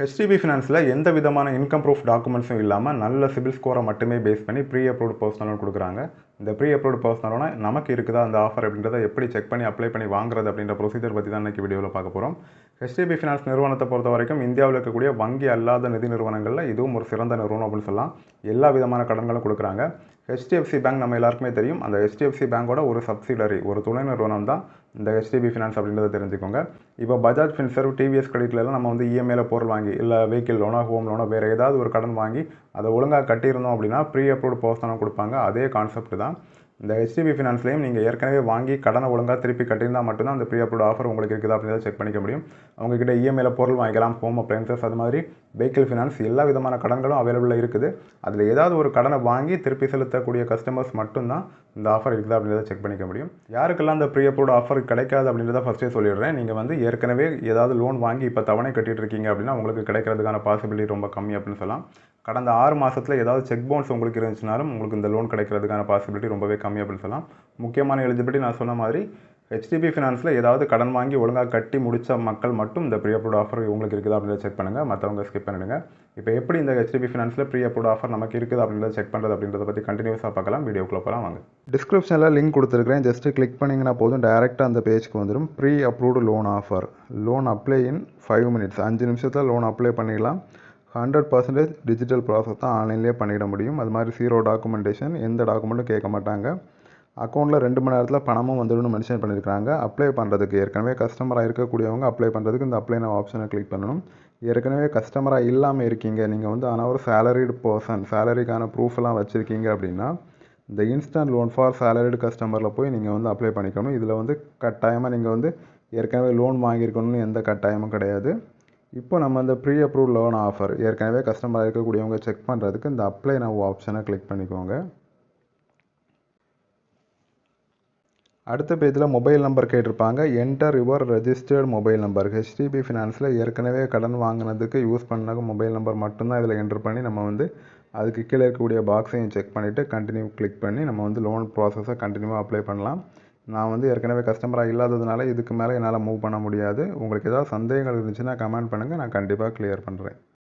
HDB ஃபினான்ஸில் எந்த விதமான income proof டாக்குமெண்ட்ஸும் இல்லாமல் நல்ல சிபில் ஸ்கோரை மட்டுமே பேஸ் பண்ணி ப்ரீ அப்ரூவ்டு பர்சனல் லோன் கொடுக்குறாங்க. இந்த ப்ரீ அப்ரூவ்டு பர்சனல் லோனை நமக்கு இருக்குதா அந்த ஆஃபர் அப்படின்றத எப்படி செக் பண்ணி அப்ளை பண்ணி வாங்குறது அப்படின்ற ப்ரொசீஜர் பற்றி தான் இன்றைக்கி வீடியோவில் பார்க்க போகிறோம். ஹெச்டிபி ஃபினான்ஸ் நிறுவனத்தை பொறுத்த வரைக்கும் இந்தியாவில் இருக்கக்கூடிய வங்கி அல்லாத நிதி நிறுவனங்களில் இதுவும் ஒரு சிறந்த நிறுவனம் அப்படின்னு சொல்லலாம். எல்லா விதமான கடன்களும் கொடுக்குறாங்க. ஹெச்டிஎஃப்சி பேங்க் நம்ம எல்லாருக்குமே தெரியும். அந்த ஹெச்டிஎஃப்சி பேங்கோட ஒரு சப்சிடரி, ஒரு துணை நிறுவனம் தான் இந்த ஹெச்டிபி ஃபினான்ஸ் அப்படின்றத தெரிஞ்சுக்கோங்க. இப்போ பஜாஜ் ஃபின்சர்வ், டிவிஎஸ் கிரெடிட்லாம் நம்ம வந்து இஎம்ஐல பொருள் வாங்கி, இல்லை வெஹிக்கிள் லோனோ, ஹோம் லோனோ, வேறு ஏதாவது ஒரு கடன் வாங்கி அதை ஒழுங்காக கட்டியிருந்தோம் அப்படின்னா ப்ரீ அப்ரூவ்டு பர்சனல் கொடுப்பாங்க. அதே கான்செப்ட் தான் இந்த ஹெச்டிபி ஃபினான்ஸ்லேயும். நீங்கள் ஏற்கனவே வாங்கி கடனை ஒழுங்காக திருப்பி கட்டியிருந்தால் மட்டும்தான் அந்த ப்ரீ அப்ரூவ்டு ஆஃபர் உங்களுக்கு இருக்குதா அப்படின்றத செக் பண்ணிக்க முடியும். அவங்ககிட்ட இஎம்ஐல பொருள் வாங்கிக்கலாம், ஹோம் அப்ளையன்சஸ், அது மாதிரி வெஹிக்கிள் ஃபினான்ஸ், எல்லா விதமான கடன்களும் அவைலபிளாக இருக்குது. அதில் ஏதாவது ஒரு கடனை வாங்கி திருப்பி செலுத்தக்கூடிய கஸ்டமர்ஸ் மட்டும்தான் இந்த ஆஃபர் இருக்குதா அப்படின்றத செக் பண்ணிக்க முடியும். யாருக்கெல்லாம் இந்த ப்ரீ அப்ரூவ்டு ஆஃபர் கிடைக்காது அப்படின்றத ஃபஸ்ட்டே சொல்லிடுறேன். நீங்கள் வந்து ஏற்கனவே ஏதாவது லோன் வாங்கி இப்போ தவணை கட்டிட்டு இருக்கீங்க அப்படின்னா உங்களுக்கு கிடைக்கிறதுக்கான பாசிபிலிட்டி ரொம்ப கம்மி அப்படின்னு சொல்லலாம். கடந்த 6 மாதத்தில் ஏதாவது செக் பவுன்ஸ் உங்களுக்கு இருந்துச்சுனாலும் உங்களுக்கு இந்த லோன் கிடைக்கிறதுக்கான பாசிபிலிட்டி ரொம்பவே கம்மி அப்படின்னு சொல்லலாம். முக்கியமான எலிஜிபிலிட்டி நான் சொன்ன மாதிரி ஹெச்டிபி ஃபினான்ஸில் ஏதாவது கடன் வாங்கி ஒழுங்காக கட்டி முடித்த மக்கள் மட்டும் இந்த ப்ரீ அப்ரூவ்டு ஆஃபர் உங்களுக்கு இருக்குதா அப்படின்றத செக் பண்ணுங்கள். மற்றவங்க ஸ்கிப் பண்ணிடுங்க. இப்போ எப்படி இந்த ஹெச்டிபி ஃபினான்ஸில் ப்ரீ அப்ரூவ்டு ஆஃபர் நமக்கு இருக்குது அப்படின்றத செக் பண்ணுறது அப்படின்றத பற்றி கண்டினியூஸாக பார்க்கலாம். வீடியோக்குள்ள போகலாம் வாங்க. டிஸ்கிரிப்ஷனில் லிங்க் கொடுத்துருக்கேன். ஜஸ்ட்டு கிளிக் பண்ணிங்கன்னா போதும், டேரெக்டாக அந்த பேஜ்க்கு வந்துடும். Pre approved loan offer, loan apply in 5 minutes, 5 நிமிஷத்தில் லோன் அப்ளை பண்ணிடலாம். 100% டிஜிட்டல் ப்ராசஸ் தான், ஆன்லைன்லேயே பண்ணிட முடியும். அது மாதிரி 0 டாக்குமெண்டேஷன், எந்த டாக்குமெண்ட்டும் கேட்க மாட்டாங்க. அக்கௌண்ட்டில் 2 மணி நேரத்தில் பணமும் வந்துடும்னு மென்ஷன் பண்ணியிருக்காங்க. அப்ளை பண்ணுறதுக்கு ஏற்கனவே கஸ்டமராக இருக்கக்கூடியவங்க அப்ளை பண்ணுறதுக்கு இந்த அப்ளை நான் ஆப்ஷனை கிளிக் பண்ணணும். ஏற்கனவே கஸ்டமராக இல்லாமல் இருக்கீங்க, நீங்கள் வந்து ஆனால் ஒரு சேலரிடு பர்சன், சேலரிக்கான ப்ரூஃப்லாம் வச்சுருக்கீங்க அப்படின்னா இந்த இன்ஸ்டன்ட் லோன் ஃபார் சேலரிடு கஸ்டமரில் போய் நீங்கள் வந்து அப்ளை பண்ணிக்கணும். இதில் வந்து கட்டாயமாக நீங்கள் வந்து ஏற்கனவே லோன் வாங்கியிருக்கணும்னு எந்த கட்டாயமும் கிடையாது. இப்போ நம்ம இந்த ப்ரீ அப்ரூவ் லோன் ஆஃபர் ஏற்கனவே கஸ்டமராக இருக்கக்கூடியவங்க செக் பண்ணுறதுக்கு இந்த அப்ளை நவ் ஆப்ஷனை கிளிக் பண்ணிக்கோங்க. அடுத்த பேஜில் மொபைல் நம்பர் கேட்டிருப்பாங்க. Enter your registered mobile number. HDB ஃபினான்ஸில் ஏற்கனவே கடன் வாங்கினதுக்கு யூஸ் பண்ண மொபைல் நம்பர் மட்டும்தான் இதில் என்டர் பண்ணி நம்ம வந்து அதுக்கு கீழே இருக்கக்கூடிய பாக்ஸையும் செக் பண்ணிவிட்டு கண்டினியூ கிளிக் பண்ணி நம்ம வந்து லோன் ப்ராசஸை கண்டினியூவாக அப்ளை பண்ணலாம். நான் வந்து ஏற்கனவே கஸ்டமராக இல்லாததுனால இதுக்கு மேலே என்னால் மூவ் பண்ண முடியாது. உங்களுக்கு ஏதாவது சந்தேகங்கள் இருந்துச்சுன்னா கமெண்ட் பண்ணுங்கள், நான் கண்டிப்பாக கிளியர் பண்ணுறேன்.